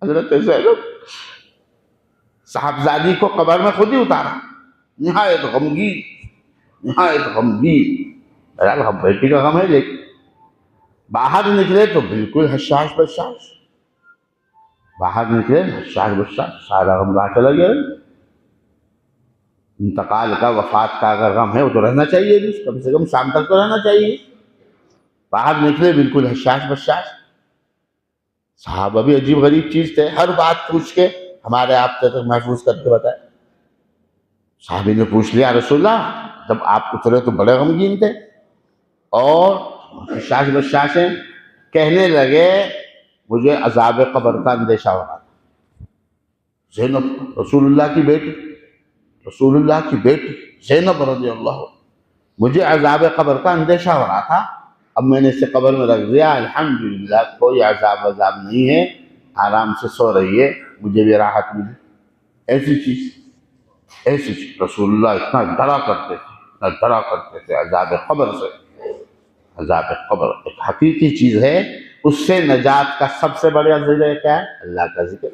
حضرت زینب صاحبزادی کو قبر میں خود ہی اتارا، نہایت غمگین، نہایت غمگین۔ بہرحال ہم بیٹی کا غم ہے، لیکن باہر نکلے تو بالکل حشاش بشاش، باہر نکلے حشاش بشاش، سارا غم راہ چلا گیا۔ انتقال کا، وفات کا اگر غم ہے وہ تو رہنا چاہیے بھی، کم سے کم شام تک تو رہنا چاہیے۔ باہر نکلے بالکل حشاش بشاش۔ صحابہ بھی عجیب غریب چیز تھے، ہر بات پوچھ کے ہمارے آپ تک محفوظ کر کے بتائے۔ صحابی نے پوچھ لیا رسول اللہ جب آپ اترے تو بڑے غمگین تھے اور حشاش بشاش ہیں، کہنے لگے مجھے عذاب قبر کا اندیشہ ہو رہا تھا۔ زینب رسول اللہ کی بیٹی، رسول اللہ کی بیٹی زینب رضی اللہ عنہ، مجھے عذاب قبر کا اندیشہ ہو رہا تھا، اب میں نے اسے قبر میں رکھ دیا، الحمدللہ کوئی عذاب نہیں ہے، آرام سے سو رہی ہے، مجھے بھی راحت ملی۔ ایسی چیز رسول اللہ اتنا ڈرا کرتے تھے، اتنا ڈرا کرتے تھے عذاب قبر سے۔ عذاب قبر ایک حقیقی چیز ہے، اس سے نجات کا سب سے بڑا ذریعہ کیا ہے؟ اللہ کا ذکر،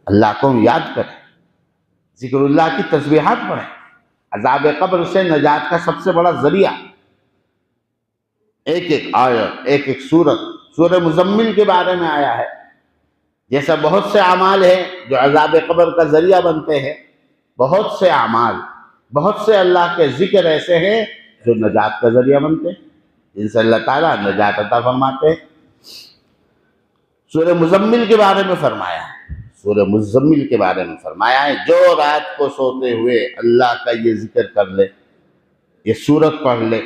اللہ کو یاد کریں، ذکر اللہ کی تسبیحات پڑھیں۔ عذاب قبر سے نجات کا سب سے بڑا ذریعہ، ایک ایک آیت، ایک ایک سورت، سورہ مزمل کے بارے میں آیا ہے۔ جیسا بہت سے اعمال ہیں جو عذاب قبر کا ذریعہ بنتے ہیں، بہت سے اعمال، بہت سے اللہ کے ذکر ایسے ہیں جو نجات کا ذریعہ بنتے ہیں، جن سے اللہ تعالیٰ نجات عطا فرماتے ہیں۔ سورہ مزمل کے بارے میں فرمایا ہے، سورہ مزمل کے بارے میں فرمایا ہے جو رات کو سوتے ہوئے اللہ کا یہ ذکر کر لے، یہ سورت پڑھ لے،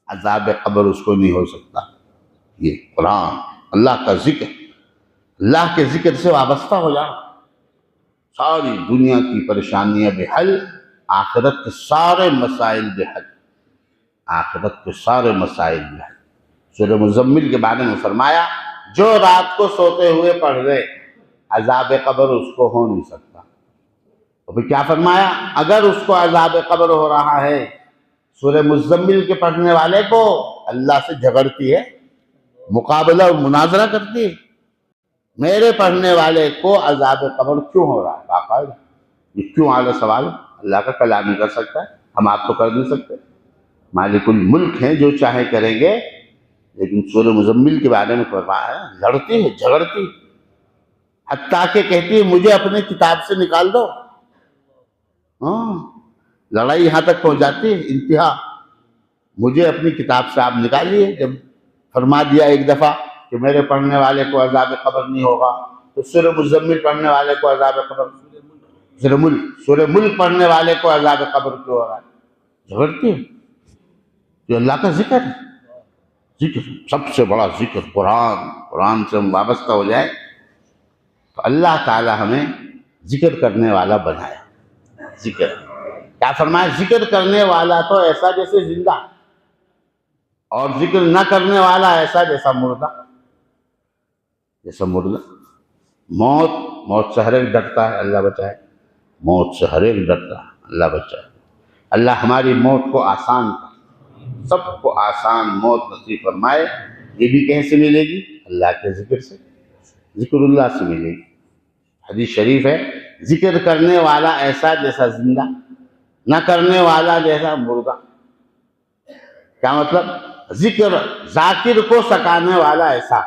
عذاب قبر اس کو نہیں ہو سکتا۔ یہ قرآن، اللہ کا ذکر، اللہ کے ذکر سے وابستہ ہو جانا، ساری دنیا کی پریشانیاں بے حل، آخرت کے سارے مسائل بے حل، آخرت کے سارے مسائل بے حل۔ سورہ مزمل کے بارے میں فرمایا جو رات کو سوتے ہوئے پڑھ لے عذاب قبر اس کو ہو نہیں سکتا۔ تو پھر کیا فرمایا؟ اگر اس کو عذاب قبر ہو رہا ہے، سورہ مزمل کے پڑھنے والے کو اللہ سے جھگڑتی ہے، مقابلہ اور مناظرہ کرتی ہے، میرے پڑھنے والے کو عذاب قبر کیوں ہو رہا ہے؟ باقاعدہ یہ کیوں اعلیٰ سوال اللہ کا کلام ہی کر سکتا ہے، ہم آپ تو کر نہیں سکتے۔ مالک الملک ہیں، جو چاہے کریں گے، لیکن سورہ مزمل کے بارے میں فرمایا ہے لڑتی ہے، جھگڑتی ہے، حتیٰ کہ کہتی ہے مجھے اپنے کتاب سے نکال دو۔ ہاں، لڑائی یہاں تک پہنچ جاتی ہے، انتہا، مجھے اپنی کتاب سے آپ نکالیے۔ جب فرما دیا ایک دفعہ کہ میرے پڑھنے والے کو عذاب قبر نہیں ہوگا، تو سورہ مزمل پڑھنے والے کو عذاب قبر، سورہ ملک پڑھنے والے کو عذاب قبر کیوں ہو رہا ہے؟ جھگڑتی ہے۔ یہ اللہ کا ذکر ہے، ذکر سب سے بڑا ذکر قرآن سے ہم وابستہ ہو جائے تو اللہ تعالی ہمیں ذکر کرنے والا بنایا۔ ذکر کیا فرمایا؟ ذکر کرنے والا تو ایسا جیسے زندہ، اور ذکر نہ کرنے والا ایسا جیسا مردہ، جیسا مردہ۔ موت سے ہر ایک ڈرتا ہے، اللہ بچائے، موت سے ہر ایک ڈرتا ہے، اللہ بچائے۔ اللہ ہماری موت کو آسان کر، سب کو آسان موت نصیب فرمائے۔ یہ بھی کہیں سے ملے گی؟ اللہ کے ذکر سے، ذکر اللہ سے ملے گی۔ حدیث شریف ہے ذکر کرنے والا ایسا جیسا زندہ، نہ کرنے والا جیسا مردہ۔ کیا مطلب؟ ذاکر کو ستانے والا ایسا،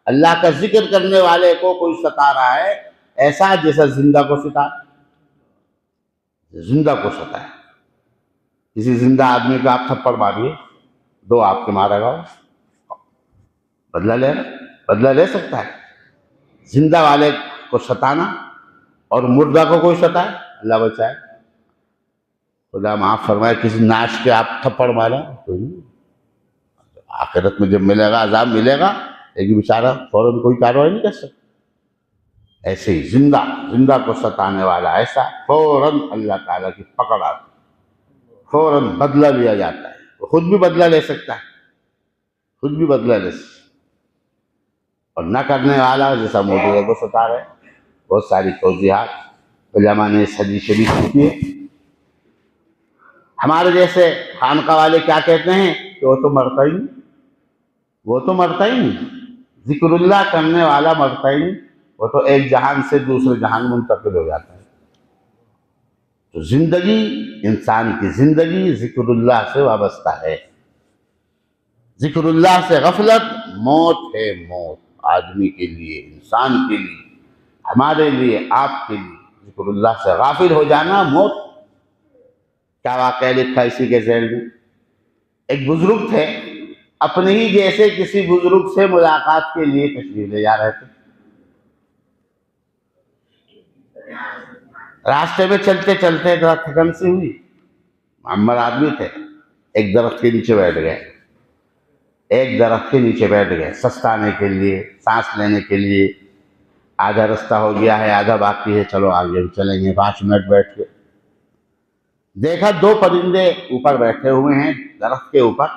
اللہ کا ذکر کرنے والے کو کوئی ستا رہا ہے ایسا جیسا زندہ کو ستا، زندہ کو ستائے۔ کسی زندہ آدمی کو آپ تھپڑ ماریے، دو آپ کے مارے گا، بدلہ لے سکتا ہے؟ زندہ والے کو ستانا اور مردہ کو کوئی ستائے؟ اللہ بچائے، خدا معاف فرمائے۔ کسی ناش کے آپ تھپڑ مارے، آخرت میں جب ملے گا عذاب ملے گا، لیکن بیچارہ فوراً کوئی کارروائی نہیں کر سکتا۔ ایسے ہی زندہ کو ستانے والا ایسا، فوراً اللہ تعالیٰ کی پکڑ آتی، فوراً بدلہ لیا جاتا ہے۔ وہ خود بھی بدلہ لے سکتا ہے، خود بھی بدلہ لے سکتا ہے۔ اور نہ کرنے والا جیسا مردے کو ستا رہے۔ بہت ساری توضیحات علماء نے اس حدیث شریف کی ہے۔ ہمارے جیسے خانقاہ والے کیا کہتے ہیں کہ وہ تو مرتا ہی نہیں، ذکر اللہ کرنے والا مرتا ہی نہیں، وہ تو ایک جہان سے دوسرے جہان منتقل ہو جاتا ہے۔ تو زندگی، انسان کی زندگی ذکر اللہ سے وابستہ ہے۔ ذکر اللہ سے غفلت موت ہے، موت آدمی کے لیے، انسان کے لیے، ہمارے لیے، آپ کے لیے ذکر اللہ سے غافل ہو جانا موت۔ کیا واقعہ لکھا اسی کے ذیل میں؟ ایک بزرگ تھے، اپنے ہی جیسے کسی بزرگ سے ملاقات کے لیے تشریف لے جا رہے تھے۔ راستے میں چلتے چلتے ذرا تھکن سی ہوئی، معمر آدمی تھے، ایک درخت کے نیچے بیٹھ گئے، ایک درخت کے نیچے بیٹھ گئے سستانے کے لیے، سانس لینے کے لیے۔ آدھا رستہ ہو گیا ہے، آدھا باقی ہے، چلو آگے بھی چلیں گے۔ 5 منٹ بیٹھ کے دیکھا 2 پرندے اوپر بیٹھے ہوئے ہیں درخت کے اوپر۔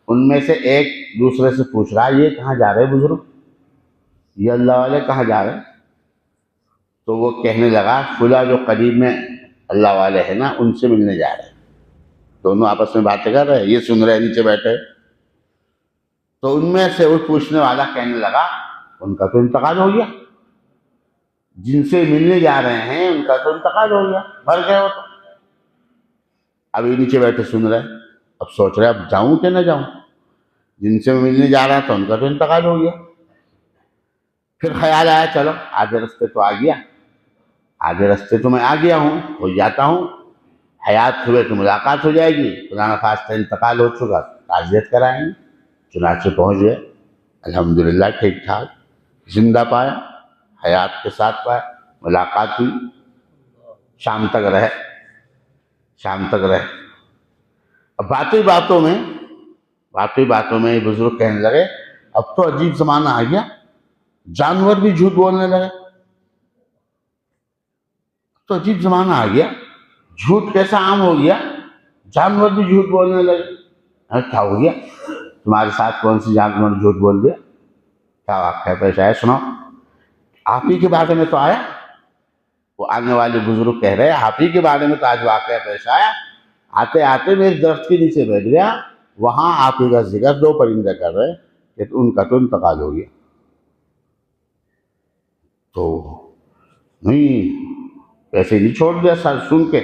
ان میں سے ایک دوسرے سے پوچھ رہا، یہ کہاں جا رہے بزرگ؟ یہ اللہ والے کہاں جا رہے؟ تو وہ کہنے لگا، فلاں جو قریب میں اللہ والے ہیں نا، ان سے ملنے جا رہے ہیں۔ دونوں آپس میں باتیں کر رہے ہیں، یہ سن رہے نیچے بیٹھے۔ تو ان میں سے وہ پوچھنے والا کہنے لگا، ان کا تو انتقال ہو گیا، جن سے ملنے جا رہے ہیں ان کا تو انتقال ہو گیا، مر گئے ہو تو۔ ابھی نیچے بیٹھے سن رہے، اب سوچ رہے اب جاؤں کہ نہ جاؤں، جن سے میں ملنے جا رہا تھا ان کا تو انتقال ہو گیا۔ پھر خیال آیا، چلو آدھے رستے تو آ گیا، آدھے رستے تو میں آ گیا ہوں، ہو جاتا ہوں، حیات ہوئے تو ملاقات ہو جائے گی، خدا نخواستہ انتقال ہو چکا تعزیت کرائیں گے۔ چنانچہ پہنچ گئے، الحمدللہ ٹھیک ٹھاک زندہ پایا، حیات کے ساتھ پایا، ملاقات ہوئی، شام تک رہے۔ اب باتوں میں یہ بزرگ کہنے لگے، اب تو عجیب زمانہ آ گیا، جانور بھی جھوٹ بولنے لگے۔ تو عجیب زمانہ آ گیا، جھوٹ کیسا عام ہو گیا، جانور بھی جھوٹ بولنے لگے۔ کیا ہو گیا تمہارے ساتھ؟ کون سی جانور نے جھوٹ بول دیا؟ کیا واقعہ پیش آیا، سناؤ۔ آپ ہی کے بارے میں تو آیا، وہ آنے والے بزرگ کہہ رہے ہیں، آپ ہی کے بارے میں تو آج واقعہ پیش آیا۔ آتے آتے میں ایک درخت کے نیچے بیٹھ گیا، وہاں آپ ہی کا ذکر 2 پرندے کر رہے کہ ان کا تو انتقال ہو گیا۔ تو نہیں ایسے نہیں چھوڑ دیا، سن کے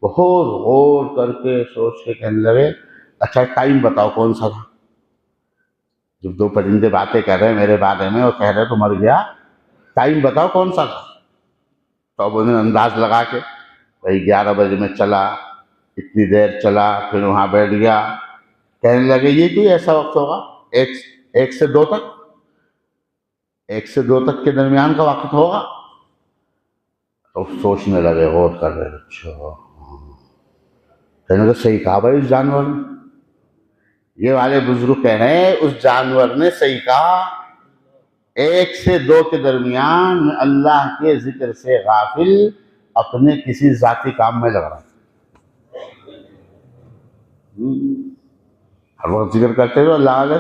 بہت غور کر کے سوچ کے کہنے لگے، اچھا ٹائم بتاؤ کون سا تھا؟ جب 2 پرندے باتیں کر رہے ہیں میرے بارے میں اور کہہ رہے تو مر گیا، ٹائم بتاؤ کون سا تھا؟ تو اب انہوں نے انداز لگا کے، بھائی 11 بجے میں چلا، اتنی دیر چلا، پھر وہاں بیٹھ گیا۔ کہنے لگے یہ کوئی ایسا وقت ہوگا 1 سے 2 تک، 1 سے 2 تک کے درمیان کا وقت ہوگا۔ تو سوچنے لگے، غور کر رہے، اچھا کہنے لگے صحیح کہا بھائی اس جانور نے، یہ والے بزرگ کہہ رہے ہیں اس جانور نے صحیح کہا، 1 سے 2 کے درمیان میں اللہ کے ذکر سے غافل اپنے کسی ذاتی کام میں لگ رہا ہے۔ ہر وقت ذکر کرتے ہو اللہ علیہ،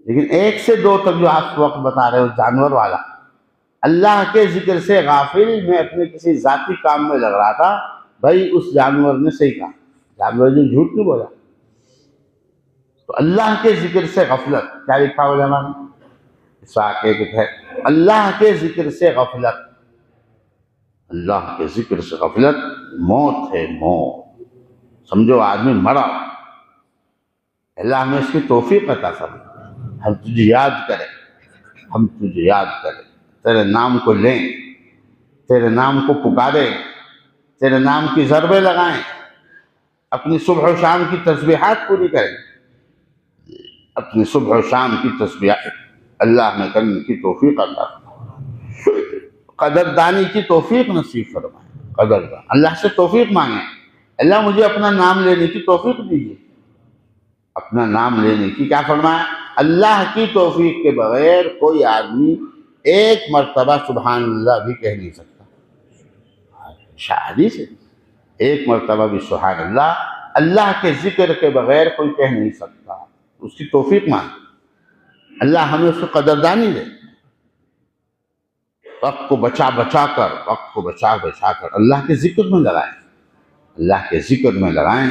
لیکن 1 سے 2 تک جو آپ کو وقت بتا رہے ہو جانور والا، اللہ کے ذکر سے غافل میں اپنے کسی ذاتی کام میں لگ رہا تھا۔ بھائی اس جانور نے صحیح کہا، جانور نے جھوٹ نہیں بولا۔ تو اللہ کے ذکر سے غفلت، کیا لکھا علماء نے اس واقعے کے تحت؟ اللہ کے ذکر سے غفلت، اللہ کے ذکر سے غفلت موت ہے، موت۔ سمجھو آدمی مرا، اللہ ہمیں اس کی توفیق عطا فرمائے، ہم تجھے یاد کریں، ہم تجھے یاد کریں، تیرے نام کو لیں، تیرے نام کو پکاریں، تیرے نام کی ضربیں لگائیں، اپنی صبح و شام کی تسبیحات پوری کریں، اپنی صبح و شام کی تسبیحات اللہ ہمیں کرنے کی توفیق عطا فرمائے، قدردانی کی توفیق نصیب فرمائے۔ قدردان اللہ سے توفیق مانگیں، اللہ مجھے اپنا نام لینے کی توفیق دیجیے، اپنا نام لینے کی۔ کیا فرمایا؟ اللہ کی توفیق کے بغیر کوئی آدمی 1 مرتبہ سبحان اللہ بھی کہہ نہیں سکتا۔ حدیث ہے، 1 مرتبہ بھی سبحان اللہ اللہ کے ذکر کے بغیر کوئی کہہ نہیں سکتا، اس کی توفیق مانگ، اللہ ہمیں اس کو قدردانی دے۔ وقت کو بچا کر اللہ کے ذکر میں لگائیں، اللہ کے ذکر میں لگائیں،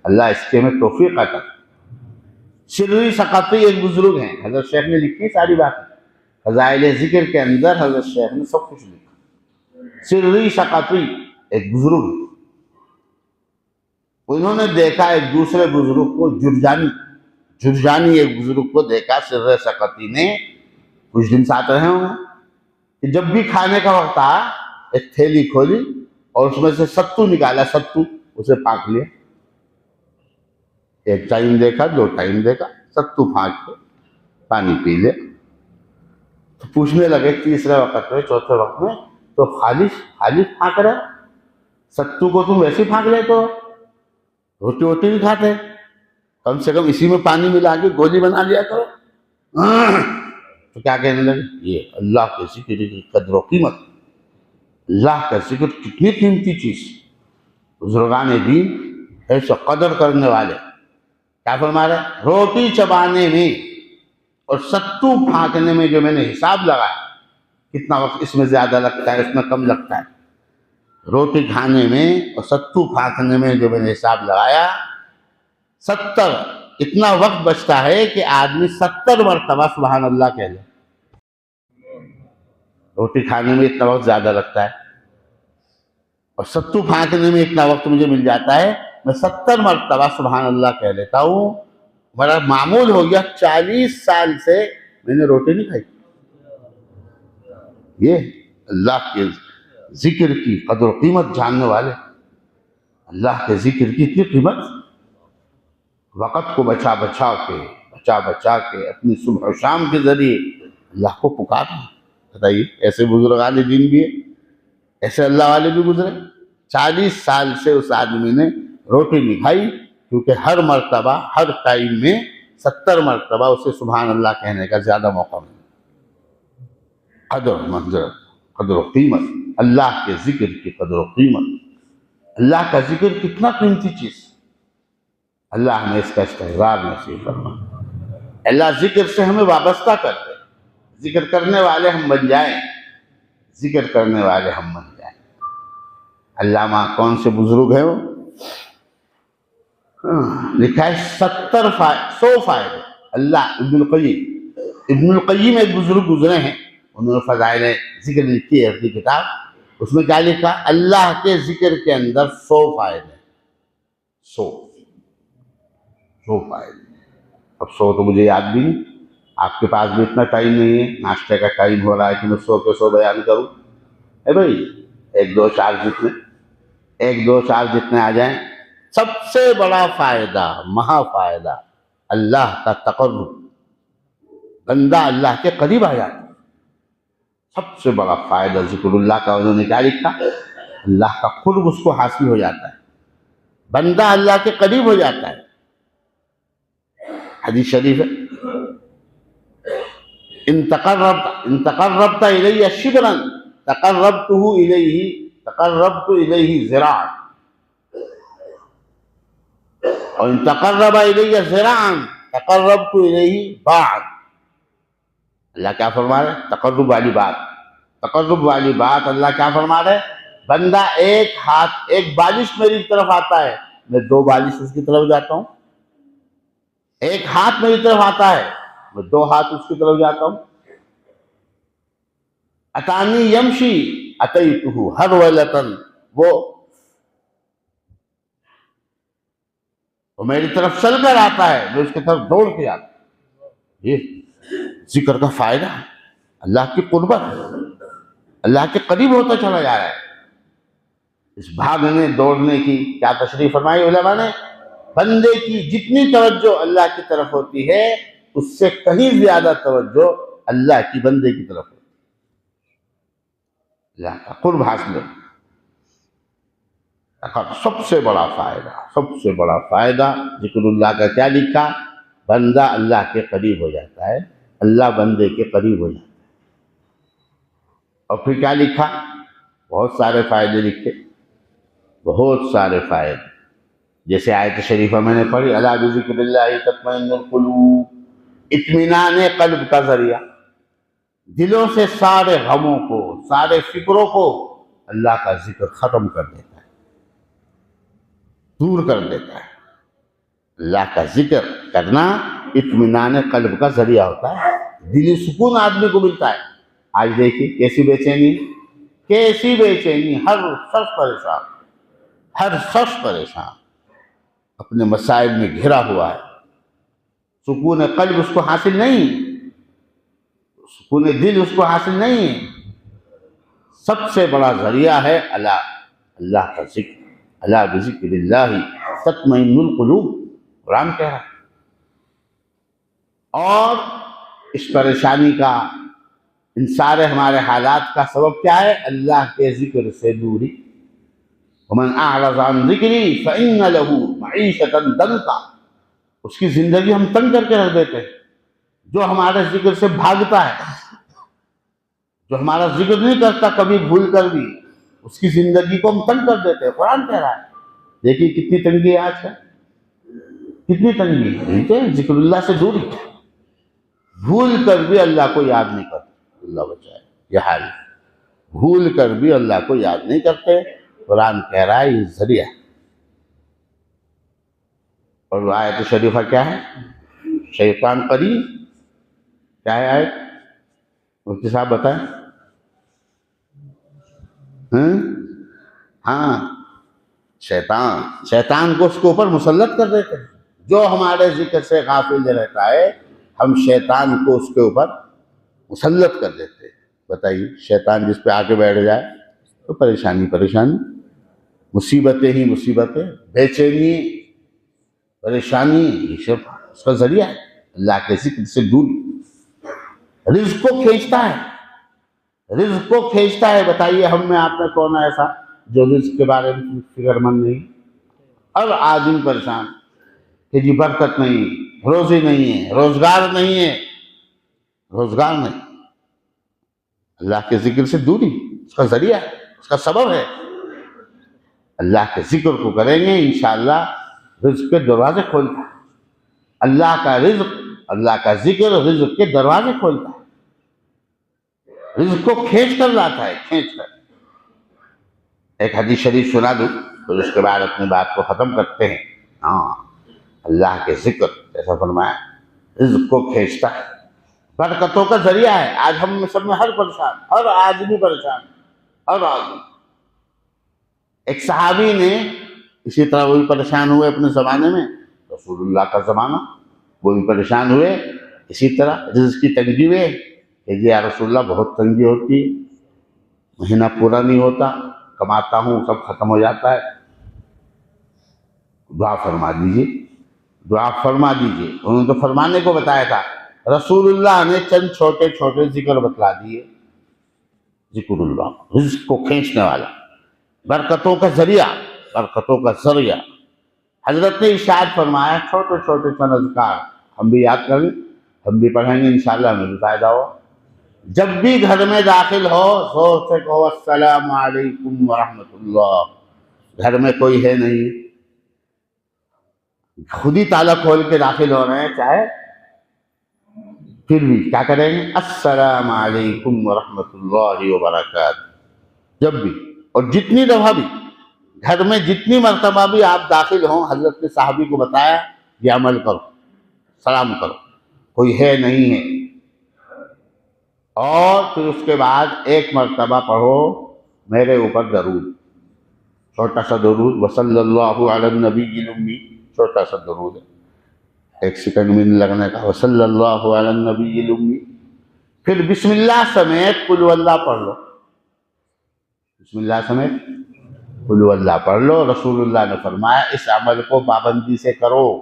اللہ اس کے ہمیں توفیق عطا۔ سری سقطی ایک بزرگ ہیں، حضرت شیخ نے لکھی ساری باتیں، فضائل ذکر کے اندر حضرت شیخ نے سب کچھ لکھا۔ سری سقطی ایک بزرگ، انہوں نے دیکھا ایک دوسرے بزرگ کو، جرجانی ایک بزرگ کو دیکھا، سر سقطی نے کچھ دن ساتھ رہے ہوں کہ جب بھی کھانے کا وقت آیا ایک تھیلی کھولی اور اس میں سے ستو نکالا، ستو اسے پھانک لیا، ایک ٹائم دیکھا، دو ٹائم دیکھا، ستو پھانک کے پانی پی لے۔ تو پوچھنے لگے تیسرے وقت میں، چوتھے وقت میں، تو خالص پھانک رہے، ستو کو تم ویسے پھانک لیتے ہو، روٹی ووٹی نہیں کھاتے، کم سے کم اسی میں پانی ملا کے گولی بنا لیا کرو۔ تو کیا کہنے لگے، یہ اللہ کے ذکر کی قدر و قیمت، اللہ کا ذکر کتنی قیمتی چیز، بزرگان دین ایسے قدر کرنے والے کیا فرما رہے، روٹی چبانے میں اور ستو پھانکنے میں جو میں نے حساب لگایا، کتنا وقت اس میں زیادہ لگتا ہے، اس میں کم لگتا ہے، روٹی کھانے میں اور ستو پھانکنے میں جو میں نے حساب لگایا 70، اتنا وقت بچتا ہے کہ آدمی 70 مرتبہ سبحان اللہ کہہ لے۔ روٹی کھانے میں اتنا وقت زیادہ لگتا ہے اور ستو پھانکنے میں اتنا وقت مجھے مل جاتا ہے، میں 70 مرتبہ سبحان اللہ کہہ لیتا ہوں۔ میرا معمول ہو گیا 40 سال سے میں نے روٹی نہیں کھائی۔ یہ اللہ کے ذکر کی قدر و قیمت جاننے والے، اللہ کے ذکر کی اتنی قیمت، وقت کو بچا بچا کے اپنی صبح و شام کے ذریعے اللہ کو پکارنا۔ بتائیے، ایسے بزرگان دین بھی ہے، ایسے اللہ والے بھی گزرے۔ 40 سال سے اس آدمی نے روٹی نہیں کھائی، کیونکہ ہر مرتبہ، ہر ٹائم میں 70 مرتبہ اسے سبحان اللہ کہنے کا زیادہ موقع ملا۔ قدر و قیمت، اللہ کے ذکر کی قدر و قیمت، اللہ کا ذکر کتنا قیمتی چیز، اللہ ہمیں اس کا استحضار نصیب فرما۔ اللہ ذکر سے ہمیں وابستہ کر دے، ذکر کرنے والے ہم بن جائیں، ذکر کرنے والے ہم بن جائیں۔ علامہ کون سے بزرگ ہیں وہ، لکھا ہے 100 فائدے۔ اللہ ابن القیم ایک بزرگ گزرے ہیں، انہوں نے فضائل ذکر لکھی ہے اپنی کتاب، اس میں کیا لکھا، اللہ کے ذکر کے اندر 100 فائدے، 100 فائدے۔ اب 100 تو مجھے یاد بھی نہیں، آپ کے پاس بھی اتنا ٹائم نہیں ہے، ناشتے کا ٹائم ہو رہا ہے کہ میں 100 کے 100 بیان کروں۔ اے بھائی، 1 2 4 جتنے آ جائیں۔ سب سے بڑا فائدہ، مہا فائدہ، اللہ کا تقرب، بندہ اللہ کے قریب آ جاتا ہے۔ سب سے بڑا فائدہ ذکر اللہ کا، انہوں نے کیا لکھا، اللہ کا قرب اس کو حاصل ہو جاتا ہے، بندہ اللہ کے قریب ہو جاتا ہے۔ حدیث شریف ہے، ان تقربت الی شبرا تقربت الیہ ذراعا، اور ان تقرب الی ذراعا تقربت الیہ باعا۔ اللہ کیا فرما رہے، تقرب والی بات اللہ کیا فرما رہے، بندہ ایک بالش میری طرف آتا ہے، میں 2 بالش اس کی طرف جاتا ہوں، ایک ہاتھ میری طرف آتا ہے، میں 2 ہاتھ اس کی طرف جاتا ہوں۔ اتانی یمشی اتیتہ ہرولۃ، وہ میری طرف چل کر آتا ہے، میں اس کی طرف دوڑ کے آتا ہوں۔ یہ ذکر کا فائدہ ہے، اللہ کی قربت، اللہ کے قریب ہوتا چلا جا رہا ہے۔ اس بھاگنے دوڑنے کی کیا تشریح فرمائی علماء نے، بندے کی جتنی توجہ اللہ کی طرف ہوتی ہے اس سے کہیں زیادہ توجہ اللہ کی بندے کی طرف ہوتی ہے، اللہ کا قرب حاصل ہے۔ سب سے بڑا فائدہ ذکر اللہ کا کیا لکھا، بندہ اللہ کے قریب ہو جاتا ہے، اللہ بندے کے قریب ہو جاتا ہے۔ اور پھر کیا لکھا، بہت سارے فائدے لکھے، بہت سارے فائدے، جیسے آیت شریفہ میں نے پڑھی، الا بذکر اللہ تطمئن القلوب، اطمینان قلب کا ذریعہ، دلوں سے سارے غموں کو، سارے فکروں کو اللہ کا ذکر ختم کر دیتا ہے، دور کر دیتا ہے۔ اللہ کا ذکر کرنا اطمینان قلب کا ذریعہ ہوتا ہے۔ دلی سکون آدمی کو ملتا ہے۔ آج دیکھیے کیسی بے چینی، ہر شخص پریشان اپنے مسائل میں گھرا ہوا ہے۔ سکون قلب اس کو حاصل نہیں، سکون دل اس کو حاصل نہیں ہے۔ سب سے بڑا ذریعہ ہے اللہ کا ذکر، الا بذکر اللہ تطمئن القلوب، قرآن کہہ رہا ہے۔ اور اس پریشانی کا، ان سارے ہمارے حالات کا سبب کیا ہے؟ اللہ کے ذکر سے دوری۔ ومن اعرض عن ذکری فإن له معیشۃ ضنکا، اس کی زندگی ہم تنگ کر کے رکھ دیتے ہیں۔ جو ہمارے ذکر سے بھاگتا ہے، جو ہمارا ذکر نہیں کرتا کبھی بھول کر بھی، اس کی زندگی کو ہم تنگ کر دیتے ہیں۔ قرآن کہہ رہا ہے، دیکھیے کتنی تنگی ہے آج کا، کتنی تنگی ہے۔ ذکر اللہ سے دوری، بھول کر بھی اللہ کو یاد نہیں کرتے، اللہ بچائے یہ حال، بھول کر بھی اللہ کو یاد نہیں کرتے۔ قرآن کہہ رہا ہے یہ ذریعہ۔ اور آیت شریفہ کیا ہے؟ شیطان قرین، کیا ہے آیت؟ مفتی صاحب بتائیں۔ ہاں، شیطان کو اس کے اوپر مسلط کر دیتے ہیں۔ جو ہمارے ذکر سے غافل رہتا ہے، ہم شیطان کو اس کے اوپر مسلط کر دیتے ہیں۔ بتائیے، شیطان جس پہ آ کے بیٹھ جائے تو پریشانی، مصیبتیں ہی مصیبتیں، بے چینی، پریشانی، یہ سب اس کا ذریعہ ہے۔ اللہ کے ذکر سے دوری رزق کو کھینچتا ہے۔ بتائیے ہم میں آپ میں کون ایسا جو رزق کے بارے میں فکر مند نہیں؟ ہر آدمی پریشان کہ جی برکت نہیں، روزی نہیں ہے، روزگار نہیں۔ اللہ کے ذکر سے دوری اس کا ذریعہ ہے، اس کا سبب ہے۔ اللہ کے ذکر کو کریں گے انشاءاللہ رزق کے دروازے کھولتا ہے۔ اللہ کا ذکر رزق کے دروازے کھولتا ہے، رزق کو کھینچ کر لاتا ہے، کھینچ کر۔ ایک حدیث شریف سنا دوں پھر اس کے بعد اپنی بات کو ختم کرتے ہیں۔ اللہ کے ذکر جیسا فرمایا رزق کو کھینچتا ہے، برکتوں کا ذریعہ ہے۔ آج ہم سب میں ہر آدمی پریشان، ہر آدمی۔ ایک صحابی نے اسی طرح وہی پریشان ہوئے اپنے زمانے میں، رسول اللہ کا زمانہ، وہ بھی پریشان ہوئے اسی طرح، رزق کی تنگی ہوئے کہ جی یا رسول اللہ بہت تنگی ہوتی ہے، مہینہ پورا نہیں ہوتا، کماتا ہوں سب ختم ہو جاتا ہے، دعا فرما دیجیے۔ انہوں نے تو فرمانے کو بتایا تھا، رسول اللہ نے چند چھوٹے چھوٹے ذکر بتلا دیے۔ ذکر اللہ رزق کو کھینچنے والا، برکتوں کا ذریعہ۔ حضرت نے ارشاد فرمایا چھوٹے چھوٹے چند اذکار ہم بھی یاد کر لیں، ہم بھی پڑھیں گے انشاءاللہ، ہمیں بھی فائدہ ہو۔ جب بھی گھر میں داخل ہو زور سے کہو السلام علیکم ورحمۃ اللہ۔ گھر میں کوئی ہے نہیں، خود ہی تالا کھول کے داخل ہو رہے ہیں چاہے، پھر بھی کیا کریں گے؟ السلام علیکم ورحمۃ اللہ وبرکاتہ۔ جب بھی اور جتنی دفعہ بھی گھر میں جتنی مرتبہ بھی آپ داخل ہوں، حضرت نے صحابی کو بتایا یہ عمل کرو، سلام کرو، کوئی ہے نہیں ہے۔ اور پھر اس کے بعد ایک مرتبہ پڑھو میرے اوپر درود، چھوٹا سا درود، وصلی اللہ علی النبی الامی، چھوٹا سا درود ہے، 1 سیکنڈ میں نہیں لگنے کا، وصلی اللہ علی النبی الامی۔ پھر بسم اللہ سمیت قل ہو اللہ پڑھ لو، بسم اللہ سمیت قل ہو اللہ پڑھ لو۔ رسول اللہ نے فرمایا اس عمل کو پابندی سے کرو،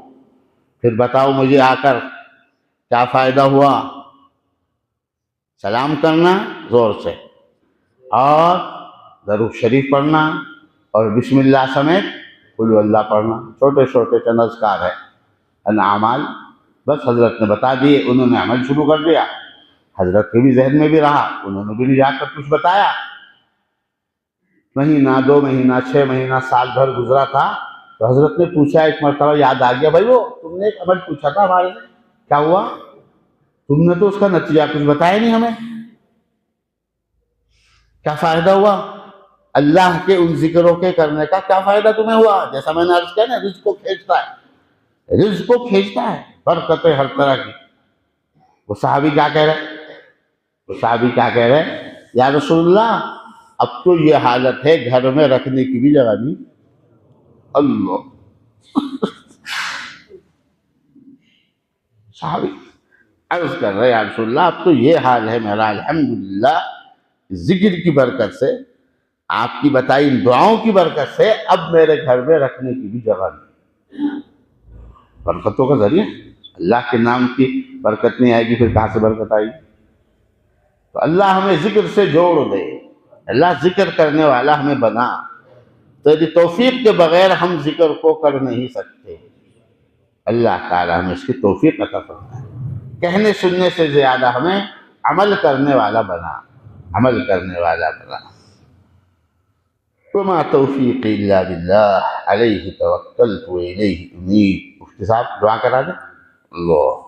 پھر بتاؤ مجھے آ کر کیا فائدہ ہوا۔ سلام کرنا زور سے، اور درود شریف پڑھنا، اور بسم اللہ سمیت قل ہو اللہ پڑھنا، چھوٹے چھوٹے چند اذکار ہے، الاعمال۔ بس حضرت نے بتا دیے، انہوں نے عمل شروع کر دیا، حضرت کے بھی ذہن میں بھی رہا، انہوں نے بھی نہیں جا کر کچھ بتایا۔ مہینہ 2 مہینہ 6 مہینہ سال بھر گزرا تھا تو حضرت نے پوچھا، ایک مرتبہ یاد آ گیا، بھائی وہ تم نے ایک عمل پوچھا تھا ہمارے سے، کیا ہوا؟ تم نے تو اس کا نتیجہ کچھ بتایا نہیں ہمیں، کیا فائدہ ہوا؟ اللہ کے ان ذکروں کے کرنے کا کیا فائدہ تمہیں ہوا؟ جیسا میں نے عرض کیا نا، رزق کو کھینچتا ہے، برکتیں ہر طرح کی۔ وہ صحابی کیا کہہ رہے؟ وہ صحابی کیا کہہ رہے؟ یا رسول اللہ اب تو یہ حالت ہے گھر میں رکھنے کی بھی جگہ نہیں. اللہ. صحابی عرض کر رہے یا رسول اللہ اب تو یہ حال ہے میرا الحمدللہ ذکر کی برکت سے، آپ کی بتائی ان دعاؤں کی برکت سے اب میرے گھر میں رکھنے کی بھی جگہ نہیں. برکتوں کا ذریعہ اللہ کے نام کی برکت نہیں آئے گی پھر کہاں سے برکت آئے گی؟ تو اللہ ہمیں ذکر سے جوڑ دے، اللہ ذکر کرنے والا ہمیں بنا. تیری توفیق کے بغیر ہم ذکر کو کر نہیں سکتے. اللہ تعالیٰ ہمیں اس کی توفیق عطا فرمائے. کہنے سننے سے زیادہ ہمیں عمل کرنے والا بنا، عمل کرنے والا بنا. وما توفیقی الا باللہ علیہ توکلت و الیہ انیب. مفتی صاحب دعا کرا دیں. اللہ